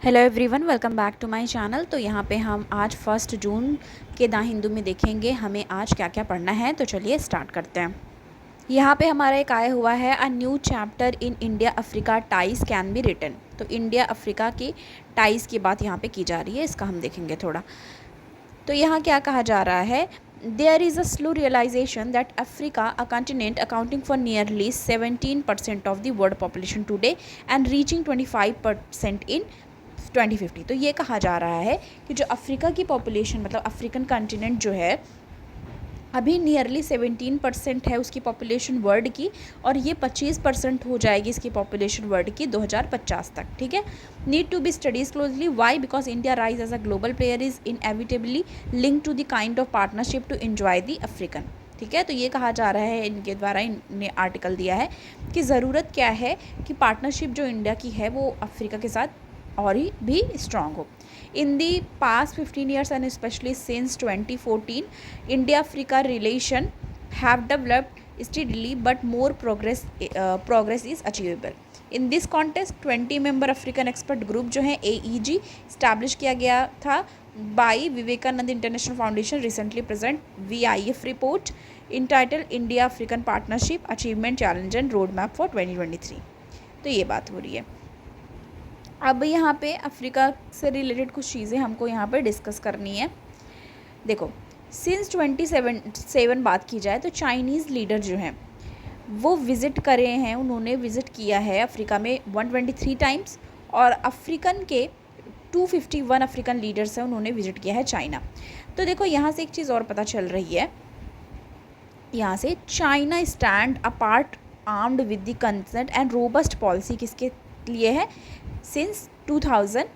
Hello everyone, welcome back to my channel. तो यहाँ पे हम आज 1 जून के द हिंदू में देखेंगे हमें आज क्या क्या पढ़ना है। तो चलिए स्टार्ट करते हैं। यहाँ पे हमारा एक आया हुआ है, a new chapter in India Africa ties can be written. तो इंडिया अफ्रीका की टाइज की बात यहाँ पे की जा रही है, इसका हम देखेंगे थोड़ा। तो यहाँ क्या कहा जा रहा है, there is a slow realisation that Africa, a continent accounting for nearly 17% of the world population today and reaching 25% in 2050। तो ये कहा जा रहा है कि जो अफ्रीका की पॉपुलेशन, मतलब अफ्रीकन कॉन्टिनेंट जो है, अभी नियरली 17% है उसकी पॉपुलेशन वर्ल्ड की, और ये 25% हो जाएगी इसकी पॉपुलेशन वर्ल्ड की 2050 तक। ठीक है, need to be studies closely. Why? Because India rise as a global player is inevitably link to the kind of partnership to enjoy the African. ठीक है, तो ये कहा जा रहा है, इनके द्वारा इन्हें आर्टिकल दिया है कि ज़रूरत क्या है कि पार्टनरशिप जो इंडिया की है वो अफ्रीका के साथ और ही भी स्ट्रांग हो। इन the past 15 years and especially since 2014, India-Africa relation have developed steadily, but more progress is achievable. In this context, 20-member African expert group जो है AEG establish किया गया था by Vivekananda International Foundation, recently present VIF report entitled India African Partnership Achievement Challenge and Roadmap for 2023। तो ये बात हो रही है। अब यहाँ पे अफ्रीका से रिलेटेड कुछ चीज़ें हमको यहाँ पे डिस्कस करनी है। देखो, सिंस 27 बात की जाए तो चाइनीज़ लीडर जो हैं वो विज़िट करे हैं, उन्होंने विज़िट किया है अफ्रीका में 123 टाइम्स, और अफ्रीकन के 251 अफ्रीकन लीडर्स हैं, उन्होंने विज़िट किया है चाइना। तो देखो, यहाँ से एक चीज़ और पता चल रही है, यहाँ से China stand apart armed with the concert and robust policy किसके लिए है, since 2000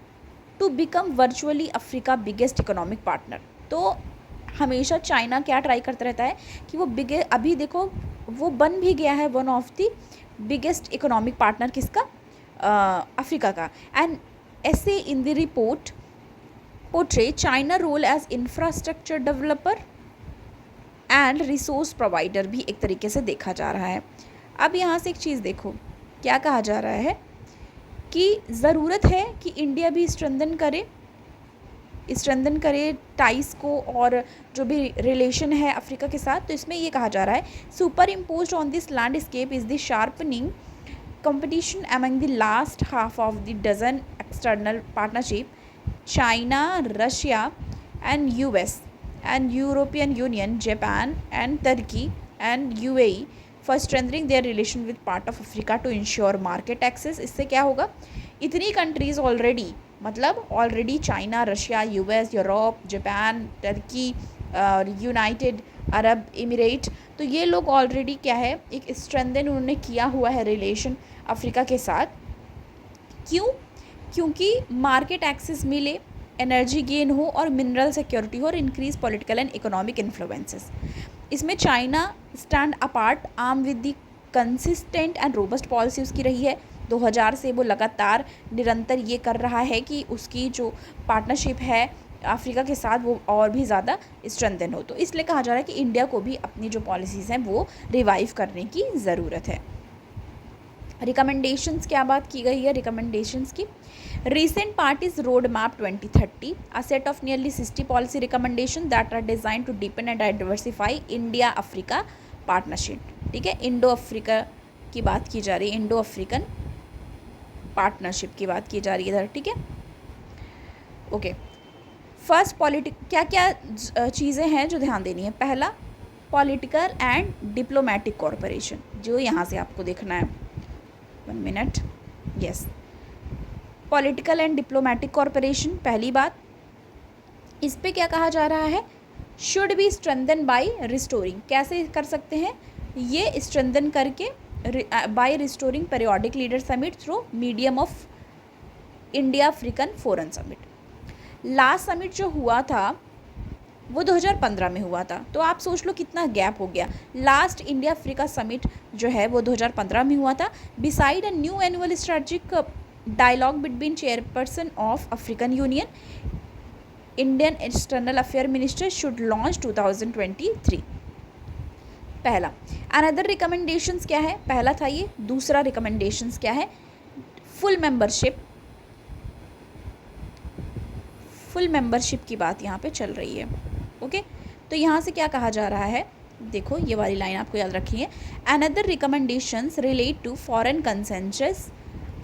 to become virtually Africa biggest economic partner. तो हमेशा चाइना क्या ट्राई करता रहता है कि वो अभी देखो वो बन भी गया है one of the biggest economic partner किसका, अफ्रीका का। एंड ऐसे in the report portray China role as infrastructure developer and resource provider भी एक तरीके से देखा जा रहा है। अब यहाँ से एक चीज़ देखो, क्या कहा जा रहा है कि ज़रूरत है कि इंडिया भी स्ट्रेंथन करे टाइस को और जो भी रिलेशन है अफ्रीका के साथ। तो इसमें ये कहा जा रहा है, super impose on this landscape is the sharpening competition among the last half of the dozen external partnership, China, Russia and US and European Union, Japan and Turkey and UAE for strengthening their relation with part of Africa to ensure market access। इससे क्या होगा, इतनी countries already, मतलब already China, Russia, US, Europe, Japan, Turkey और United Arab emirate, तो ये लोग already क्या है, एक स्ट्रेंथन उन्होंने किया हुआ है रिलेशन अफ्रीका के साथ। क्यों? क्योंकि मार्केट एक्सेस मिले, एनर्जी गेन हो और मिनरल सिक्योरिटी हो और increase political and economic influences. इसमें China stand apart arm with the consistent and robust policy उसकी रही है। 2000 से वो लगातार निरंतर ये कर रहा है कि उसकी जो पार्टनरशिप है अफ्रीका के साथ वो और भी ज़्यादा स्ट्रेंथन हो। तो इसलिए कहा जा रहा है कि इंडिया को भी अपनी जो पॉलिसीज़ हैं वो रिवाइव करने की ज़रूरत है। रिकमेंडेशंस क्या बात की गई है रिकमेंडेशंस की, recent parties roadmap 2030, a set of nearly 60 policy recommendations that are designed to deepen and diversify India Africa partnership। ठीक है, इंडो अफ्रीका की बात की जा रही है, इंडो अफ्रीकन पार्टनरशिप की बात की जा रही है इधर। ठीक है, ओके। फर्स्ट क्या क्या चीज़ें हैं जो ध्यान देनी है। पहला, पॉलिटिकल एंड डिप्लोमेटिक कॉर्पोरेशन, जो यहाँ से आपको देखना है, 1 minute, yes, political and diplomatic corporation. पहली बात, इस पे क्या कहा जा रहा है, should be strengthen by restoring. कैसे कर सकते हैं ये, स्ट्रेंथन करके by restoring periodic leader summit through medium of India African forum summit. Last summit जो हुआ था वो 2015 में हुआ था, तो आप सोच लो कितना गैप हो गया। लास्ट इंडिया अफ्रीका समिट जो है वो 2015 में हुआ था। Beside a new annual strategic dialogue between chairperson of African Union, Indian external affair minister should launch 2023। पहला। अनदर रिकमेंडेशंस क्या है, पहला था ये। दूसरा रिकमेंडेशंस क्या है, फुल मेंबरशिप फुल मेंबरशिप की बात यहाँ पे चल रही है। ओके, तो यहाँ से क्या कहा जा रहा है, देखो ये वाली लाइन आपको याद रखनी है। Another recommendations relate to foreign consensus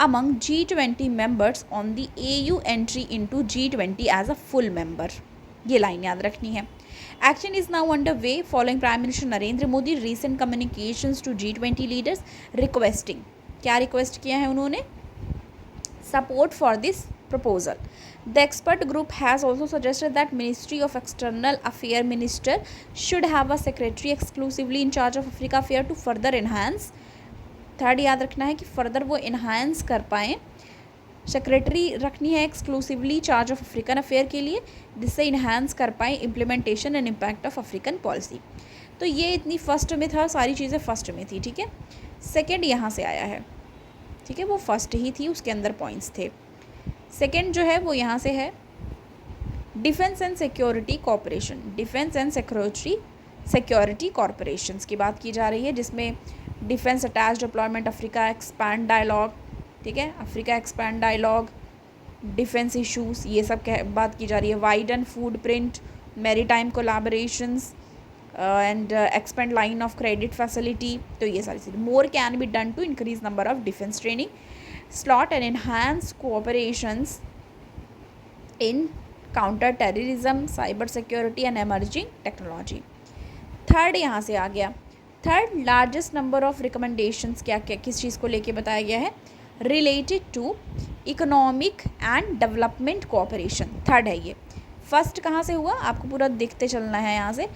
among G20 members on the AU entry into G20 as a full member. ये लाइन याद रखनी है। Action is now underway following Prime Minister Narendra Modi recent communications to G20 leaders requesting, क्या request किया है उन्होंने, support for this proposal. The expert group has also suggested that Ministry of External Affairs Minister should have a secretary exclusively in charge of Africa Affairs to further enhance, third याद रखना है कि further वो enhance कर पाएँ, secretary रखनी है exclusively charge of African affair के लिए, जिससे इन्हांस कर पाएँ implementation and impact of African policy. तो ये इतनी फर्स्ट में था, सारी चीज़ें फर्स्ट में थी, ठीक है। सेकंड यहाँ से आया है, ठीक है, वो फर्स्ट ही थी, उसके अंदर पॉइंट्स थे। सेकंड जो है वो यहाँ से है, defence and security cooperation, defence and security corporations की बात की जा रही है, जिसमें defence attache deployment Africa expand dialogue, ठीक है, Africa expand dialogue, defence issues, ये सब बात की जा रही है। Widen footprint, maritime collaborations and expand line of credit facility, तो ये सारी चीज़ें। More can be done to increase number of defence training slot and enhance cooperations in counter terrorism, cyber security and emerging technology. Third यहाँ से आ गया, third largest number of recommendations क्या क्या किस चीज़ को लेके बताया गया है, related to economic and development cooperation. Third है ये। फर्स्ट कहाँ से हुआ, आपको पूरा देखते चलना है यहाँ से।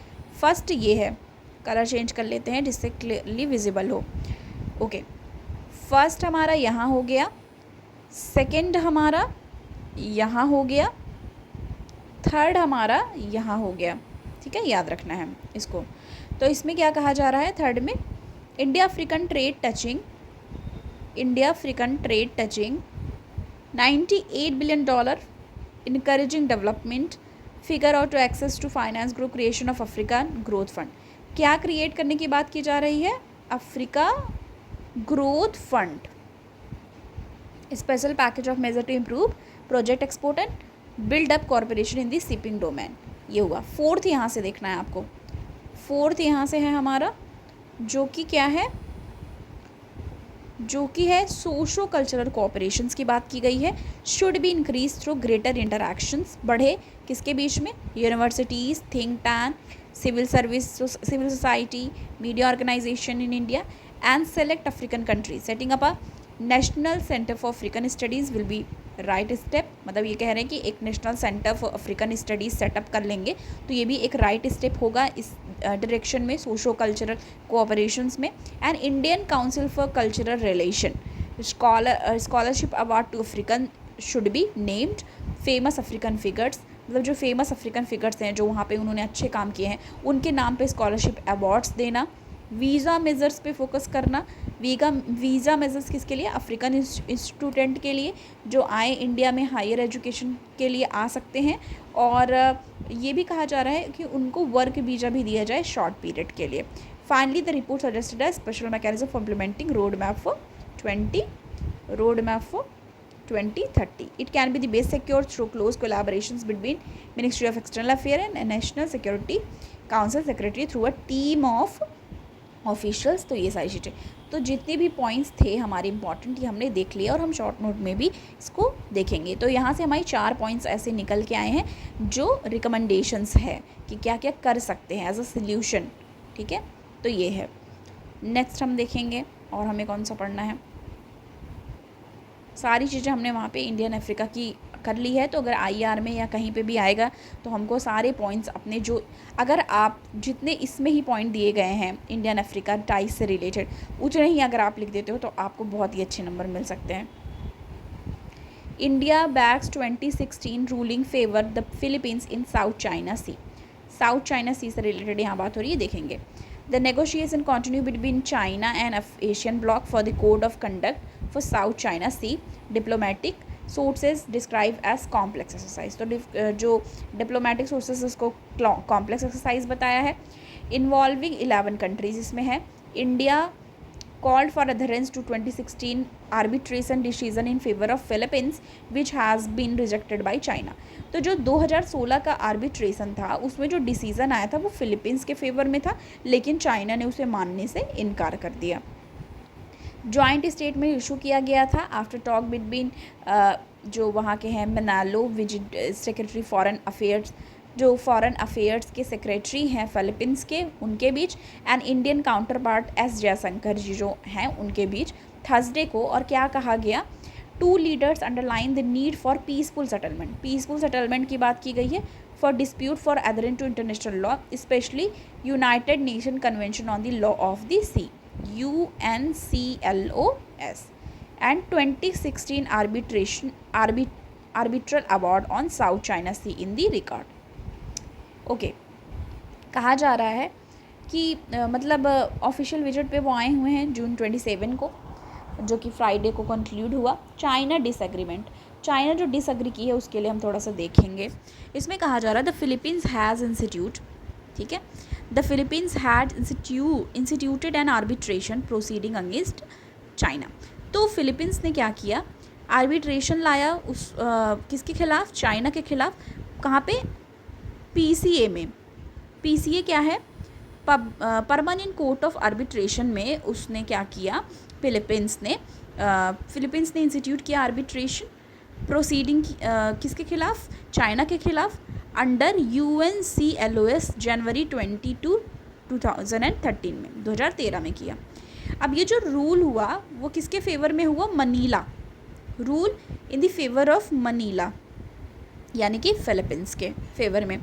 फर्स्ट ये है, कलर चेंज कर लेते हैं जिससे क्लियरली विजिबल हो। ओके, फर्स्ट हमारा यहाँ हो गया, सेकंड हमारा यहाँ हो गया, थर्ड हमारा यहाँ हो गया, ठीक है, याद रखना है इसको। तो इसमें क्या कहा जा रहा है थर्ड में, India African trade touching $98 billion, encouraging development, figure out to access to finance group creation of African growth fund। क्या क्रिएट करने की बात की जा रही है, Africa growth fund, special package of measure to improve project export and build up corporation in the shipping domain. ये हुआ। फोर्थ यहाँ से देखना है आपको, फोर्थ यहाँ से है हमारा, जो कि क्या है, जो कि है सोशो कल्चरल कोऑपरेशंस की बात की गई है। Should be increase through greater interactions, बढ़े किसके बीच में, universities, think tank, civil society, media organisation in India and select African countries. Setting up a national centre for African studies will be right step. मतलब ये कह रहे हैं कि एक national centre for African studies set up कर लेंगे, तो ये भी एक राइट स्टेप होगा इस डायरेक्शन में, सोशो कल्चरल कोऑपरेशंस में। And Indian Council for Cultural Relation scholarship award to African should be named famous African figures. मतलब जो फेमस अफ्रीकन फिगर्स हैं, जो वहाँ पे उन्होंने अच्छे काम किए हैं, उनके नाम पे स्कॉलरशिप अवार्ड्स देना। वीज़ा मेजर्स पे फोकस करना। वीज़ा मेजर्स किसके लिए, अफ्रीकन स्टूडेंट के लिए जो आए इंडिया में हायर एजुकेशन के लिए आ सकते हैं। और ये भी कहा जा रहा है कि उनको वर्क वीज़ा भी दिया जाए शॉर्ट पीरियड के लिए। फाइनली द रिपोर्ट सजेस्टेड है special mechanism for implementing road map for 2030. It can be the best secured through close collaborations between Ministry of External Affairs and National Security Council Secretary through a team of officials. तो ये सारी चीज़ें, तो जितने भी points थे हमारे important, ये हमने देख लिया और हम शॉर्ट नोट में भी इसको देखेंगे। तो यहाँ से हमारी 4 पॉइंट्स ऐसे निकल के आए हैं जो रिकमेंडेशंस है कि क्या क्या कर सकते हैं एज अ सल्यूशन, ठीक है। तो ये है। नेक्स्ट हम देखेंगे और हमें कौन सा पढ़ना है, सारी चीज़ें हमने वहाँ पे इंडियन अफ्रीका की कर ली है। तो अगर IR में या कहीं पे भी आएगा तो हमको सारे पॉइंट्स अपने जो, अगर आप जितने इसमें ही पॉइंट दिए गए हैं इंडियन अफ्रीका टाइज से रिलेटेड, उतने ही अगर आप लिख देते हो तो आपको बहुत ही अच्छे नंबर मिल सकते हैं। India backs 2016 ruling favour the Philippines in South China Sea. South China Sea से रिलेटेड यहाँ बात हो रही है, देखेंगे। The negotiation continue between China and ASEAN bloc for the code of conduct for South China Sea. Diplomatic sources describe as complex exercise. तो जो diplomatic sources उसको कॉम्प्लेक्स एक्सरसाइज बताया है। इन्वॉल्विंग 11 कंट्रीज इसमें है। India called for adherence to 2016 arbitration decision in favor of Philippines which has been rejected by China। तो जो 2016 का आर्बिट्रेशन था उसमें जो डिसीज़न आया था वो फिलीपींस के फेवर में था, लेकिन चाइना ने उसे मानने से इनकार कर दिया। जॉइंट स्टेटमेंट इशू किया गया था आफ्टर टॉक बिटवीन जो वहाँ के हैं Manalo visit secretary foreign affairs, जो फॉरेन अफेयर्स के सेक्रेटरी हैं फ़िलीपींस के, उनके बीच, and Indian counterpart S Jaishankar ji जो हैं उनके बीच थर्सडे को। और क्या कहा गया, two leaders underline the need for peaceful settlement, peaceful settlement की बात की गई है, for dispute for adhering to international law specially United Nation Convention on the Law of the Sea UNCLOS and 2016 arbitral award on South China Sea in the record। Okay, कहा जा रहा है कि मतलब ऑफिशियल विजिट पे वो आए हुए हैं जून 27 को, जो कि फ्राइडे को कंक्लूड हुआ। चाइना डिसएग्रीमेंट, चाइना जो डिसएग्री की है उसके लिए हम थोड़ा सा देखेंगे। इसमें कहा जा रहा है द फिलीपींस हैज़ इंस्टीट्यूट, ठीक है, the Philippines had instituted N arbitration proceeding against China. तो फिलीपींस ने क्या किया, आर्बिट्रेशन लाया उस किसके खिलाफ, चाइना के खिलाफ। कहाँ पे, PCA में। PCA क्या है, परमानेंट कोर्ट ऑफ आर्बिट्रेशन में उसने क्या किया, फिलीपींस ने इंस्टीट्यूट किया आर्बिट्रेशन प्रोसीडिंग किसके खिलाफ, चाइना के खिलाफ, अंडर UNCLOS जनवरी 22, 2013 में, 2013 में किया। अब ये जो रूल हुआ वो किसके फेवर में हुआ, Manila, rule in the favour of Manila, यानी कि फिलीपींस के फेवर में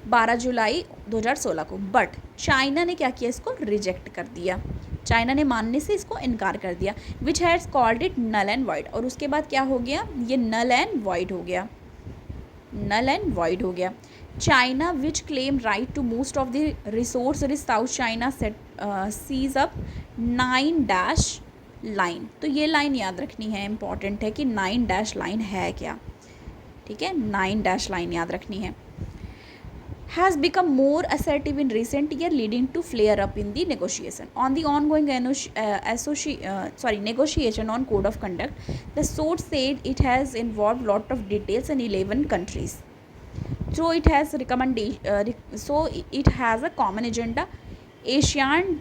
12 जुलाई 2016 को। बट चाइना ने क्या किया, इसको रिजेक्ट कर दिया, चाइना ने मानने से इसको इनकार कर दिया, which has called it null and void. और उसके बाद क्या हो गया, ये नल एंड वाइड हो गया, नल एंड वाइड हो गया। China which claim right to most of the resource rich South China set seas up 9 line. तो ये लाइन याद रखनी है, इंपॉर्टेंट है कि 9 लाइन है क्या, ठीक है, 9 लाइन याद रखनी है। has become more assertive in recent year leading to flare up in the negotiation on the ongoing negotiation on code of conduct. The source said it has involved lot of details in 11 countries, so it has it has a common agenda. ASEAN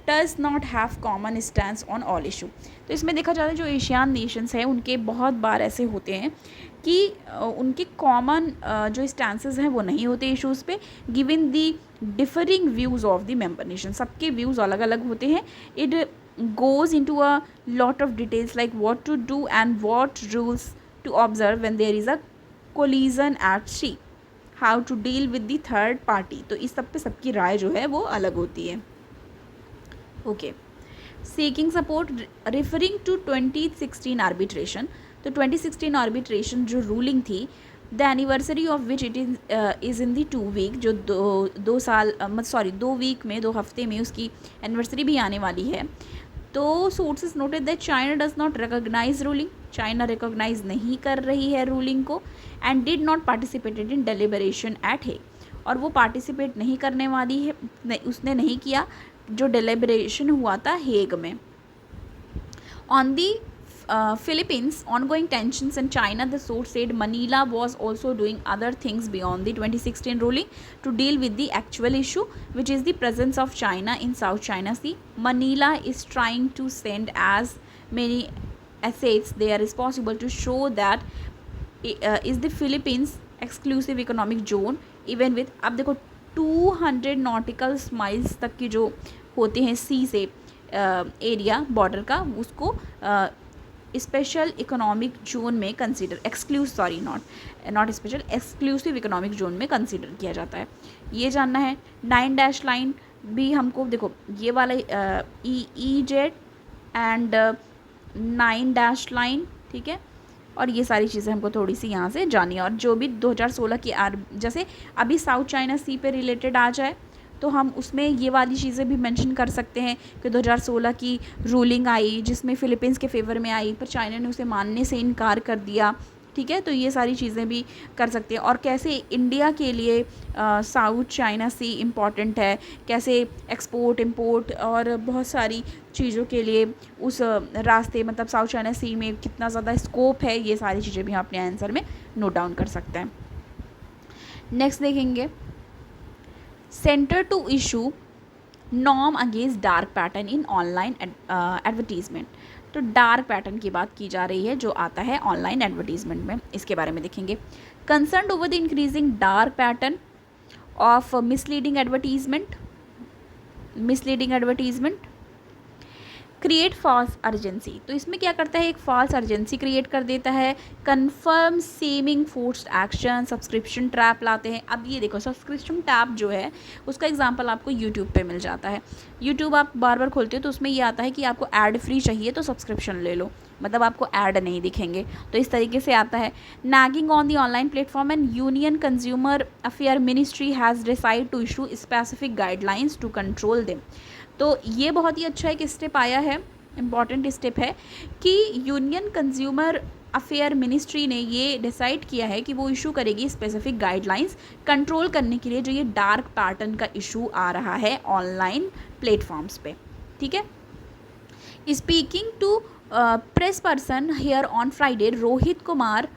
does not have common stance on all issue। तो इसमें देखा जाता है जो ASEAN Nations हैं उनके बहुत बार ऐसे होते हैं कि उनके कॉमन जो स्टैंसेस हैं वो नहीं होते इश्यूज़ पे, given the differing views of the member nation, सबके व्यूज़ अलग अलग होते हैं। It goes into a lot of details like what to do and what rules to observe when there is a collision at sea, how to deal with the third party. तो इस सब पे सबकी राय जो है वो अलग होती है। Okay, seeking support referring to 2016 arbitration. तो 2016 आर्बिट्रेशन जो रूलिंग थी, the anniversary of which it is in the 2 week, जो 2 वीक में, 2 हफ्ते में उसकी एनिवर्सरी भी आने वाली है। तो sources noted that China does not recognise ruling, China recognise नहीं कर रही है रूलिंग को, and did not participated in deliberation at Hague, और वो पार्टिसिपेट नहीं करने वाली है, उसने नहीं किया जो डेलिबरेशन हुआ था हेग में। On the Philippines ongoing tensions in China, the source said Manila was also doing other things beyond the 2016 ruling to deal with the actual issue, which is the presence of China in South China Sea. Manila is trying to send as many assets there as possible to show that is the Philippines exclusive economic zone, even with, अब देखो 200 nautical miles तक की जो होते हैं सी से area border का, उसको स्पेशल इकोनॉमिक जोन में consider, not special, exclusive economic zone में कंसीडर किया जाता है। ये जानना है। 9 लाइन भी हमको देखो, ये वाला EEZ एंड 9 लाइन, ठीक है, और ये सारी चीज़ें हमको थोड़ी सी यहाँ से जानी है। और जो भी 2016 की जैसे अभी साउथ चाइना सी पे रिलेटेड आ जाए तो हम उसमें ये वाली चीज़ें भी मेंशन कर सकते हैं कि 2016 की रूलिंग आई जिसमें फ़िलीपींस के फेवर में आई, पर चाइना ने उसे मानने से इनकार कर दिया, ठीक है। तो ये सारी चीज़ें भी कर सकते हैं। और कैसे इंडिया के लिए साउथ चाइना सी इम्पॉर्टेंट है, कैसे एक्सपोर्ट इम्पोर्ट और बहुत सारी चीज़ों के लिए उस रास्ते मतलब साउथ चाइना सी में कितना ज़्यादा स्कोप है, ये सारी चीज़ें भी हम अपने आंसर में नोट डाउन कर सकते हैं। नेक्स्ट देखेंगे, centre to issue norm against dark pattern in online advertisement. तो डार्क पैटर्न की बात की जा रही है जो आता है ऑनलाइन एडवर्टीजमेंट में, इसके बारे में देखेंगे। Concern over the increasing dark pattern of misleading advertisement, create false urgency. तो इसमें क्या करता है, एक फॉल्स अर्जेंसी क्रिएट कर देता है। Confirm shaming forced action, subscription trap लाते हैं। अब ये देखो, सब्सक्रिप्शन ट्रैप जो है उसका एग्जांपल आपको यूट्यूब पे मिल जाता है। यूट्यूब आप बार बार खोलते हो तो उसमें ये आता है कि आपको ऐड फ्री चाहिए तो सब्सक्रिप्शन ले लो, मतलब आपको ऐड नहीं दिखेंगे, तो इस तरीके से आता है। Nagging on the online platform and union consumer affair ministry has decide to issue specific guidelines to control them. तो ये बहुत ही अच्छा एक स्टेप आया है, इम्पॉर्टेंट स्टेप है कि यूनियन कंज्यूमर अफेयर मिनिस्ट्री ने ये डिसाइड किया है कि वो इशू करेगी स्पेसिफिक गाइडलाइंस कंट्रोल करने के लिए जो ये डार्क पैटर्न का इशू आ रहा है ऑनलाइन प्लेटफॉर्म्स पे, ठीक है। Speaking to press person here on Friday, Rohit Kumar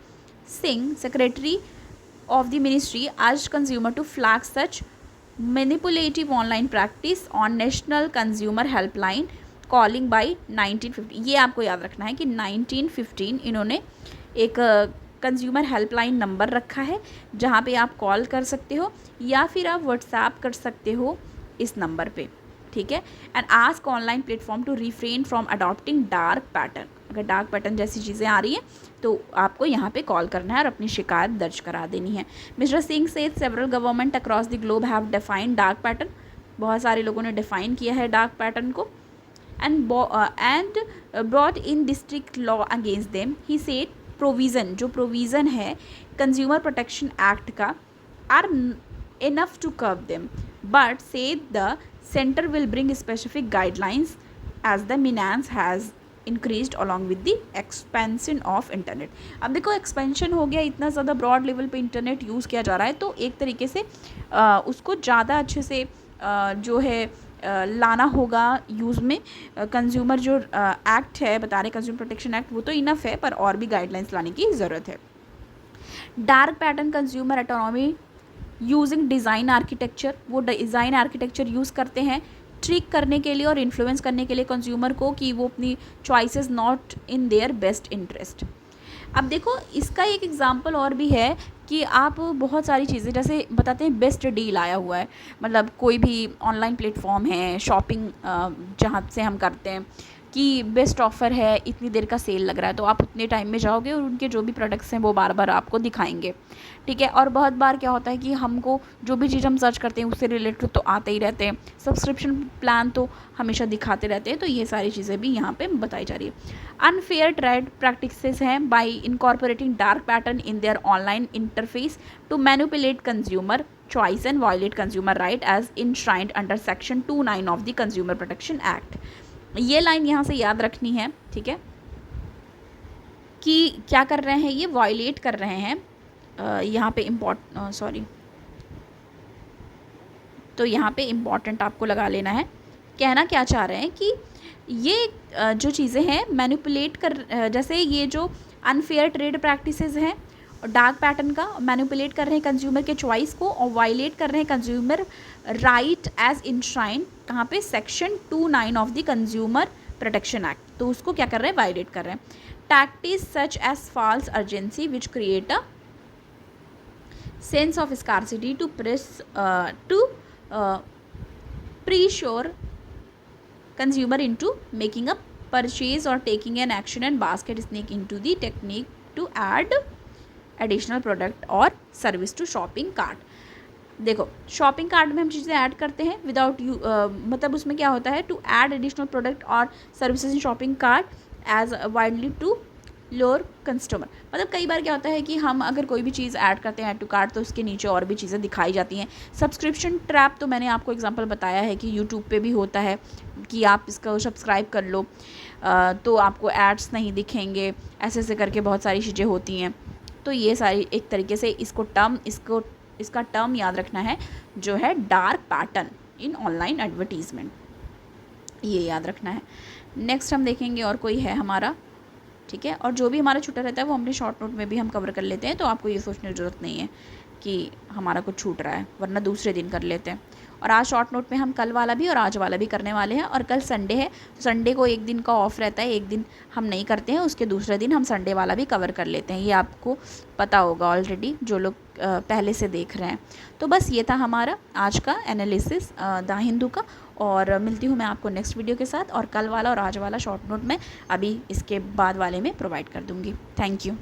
Singh, secretary of the ministry, आज consumer to flag such manipulative online practice on national consumer helpline calling by 1915। ये आपको याद रखना है कि 1915 इन्होंने एक कंज्यूमर हेल्पलाइन नंबर रखा है जहाँ पे आप कॉल कर सकते हो या फिर आप व्हाट्सएप कर सकते हो इस नंबर पे, ठीक है। And ask online platform to refrain from adopting dark pattern. अगर डार्क पैटर्न जैसी चीज़ें आ रही हैं तो आपको यहाँ पे कॉल करना है और अपनी शिकायत दर्ज करा देनी है। Mister Singh said several government across the globe have defined dark pattern. बहुत सारे लोगों ने डिफाइन किया है डार्क पैटर्न को and brought in district law against them. He said provision, जो provision है consumer protection act का, are enough to curb them, but said the center will bring specific guidelines as the menace has increase along with the expansion of internet. अब देखो expansion हो गया, इतना ज़्यादा broad level पे internet use किया जा रहा है, तो एक तरीके से उसको ज़्यादा अच्छे से जो है लाना होगा यूज़ में। कंज्यूमर जो एक्ट है बता रहे, कंज्यूमर प्रोटेक्शन एक्ट, वो तो इनफ है पर और भी गाइडलाइंस लाने की ज़रूरत है। Dark pattern consumer autonomy using design architecture, वो डिज़ाइन आर्किटेक्चर यूज़ करते हैं ट्रिक करने के लिए और इन्फ्लुएंस करने के लिए कंज्यूमर को कि वो अपनी choices not in their best interest. अब देखो इसका एक एग्जांपल और भी है कि आप बहुत सारी चीज़ें जैसे बताते हैं बेस्ट डील आया हुआ है, मतलब कोई भी ऑनलाइन प्लेटफॉर्म है शॉपिंग जहाँ से हम करते हैं कि बेस्ट ऑफ़र है, इतनी देर का सेल लग रहा है, तो आप उतने टाइम में जाओगे और उनके जो भी प्रोडक्ट्स हैं वो बार बार आपको दिखाएंगे, ठीक है। और बहुत बार क्या होता है कि हमको जो भी चीज़ हम सर्च करते हैं उससे रिलेटेड तो आते ही रहते हैं, सब्सक्रिप्शन प्लान तो हमेशा दिखाते रहते हैं, तो ये सारी चीज़ें भी यहाँ पे बताई जा रही है। अनफेयर ट्रेड प्रैक्टिसेस हैं by incorporating dark pattern in their online interface to manipulate consumer choice and violate consumer right as enshrined under section 29 of the consumer protection act। ये लाइन यहाँ से याद रखनी है, ठीक है, कि क्या कर रहे हैं, ये वायलेट कर रहे हैं। यहाँ पे तो यहाँ पे इम्पॉर्टेंट आपको लगा लेना है। कहना क्या चाह रहे हैं कि ये जो चीज़ें हैं मैनिपुलेट कर, जैसे ये जो अनफेयर ट्रेड प्रैक्टिसेस हैं डार्क पैटर्न का मैनिपुलेट कर रहे हैं कंज्यूमर के चॉइस को और वायलेट कर रहे हैं कंज्यूमर राइट एज इंश्राइन कहाँ पे section 29 of the consumer protection act, तो उसको क्या कर रहे हैं, वायलेट कर रहे हैं। Tactics such as false urgency which create a sense of scarcity to pressure consumer into making a purchase or taking an action and basket sneak into the technique to add additional product or service to shopping cart. देखो shopping cart में हम चीज़ें add करते हैं without you, मतलब उसमें क्या होता है, टू ऐड एडिशनल प्रोडक्ट और services in shopping cart as widely to lower customer. मतलब कई बार क्या होता है कि हम अगर कोई भी चीज़ ऐड करते हैं ऐड टू कार्ट तो उसके नीचे और भी चीज़ें दिखाई जाती हैं। सब्सक्रिप्शन ट्रैप तो मैंने आपको एग्जांपल बताया है कि यूट्यूब पे भी होता है कि आप इसको सब्सक्राइब कर लो तो आपको एड्स नहीं दिखेंगे, ऐसे ऐसे करके बहुत सारी चीज़ें होती हैं। तो ये सारी एक तरीके से इसका टर्म याद रखना है, जो है dark pattern in online advertisement, ये याद रखना है। नेक्स्ट हम देखेंगे और कोई है हमारा, ठीक है। और जो भी हमारा छूटा रहता है वो हमने शॉर्ट नोट में भी हम कवर कर लेते हैं, तो आपको ये सोचने की ज़रूरत नहीं है कि हमारा कुछ छूट रहा है, वरना दूसरे दिन कर लेते हैं। और आज शॉर्ट नोट में हम कल वाला भी और आज वाला भी करने वाले हैं। और कल संडे है, तो संडे को एक दिन का ऑफ रहता है, एक दिन हम नहीं करते हैं, उसके दूसरे दिन हम संडे वाला भी कवर कर लेते हैं। ये आपको पता होगा ऑलरेडी, जो लोग पहले से देख रहे हैं। तो बस ये था हमारा आज का एनालिसिस द हिंदू का। और मिलती हूँ मैं आपको नेक्स्ट वीडियो के साथ, और कल वाला और आज वाला शॉर्ट नोट में अभी इसके बाद वाले में प्रोवाइड कर दूँगी। Thank you.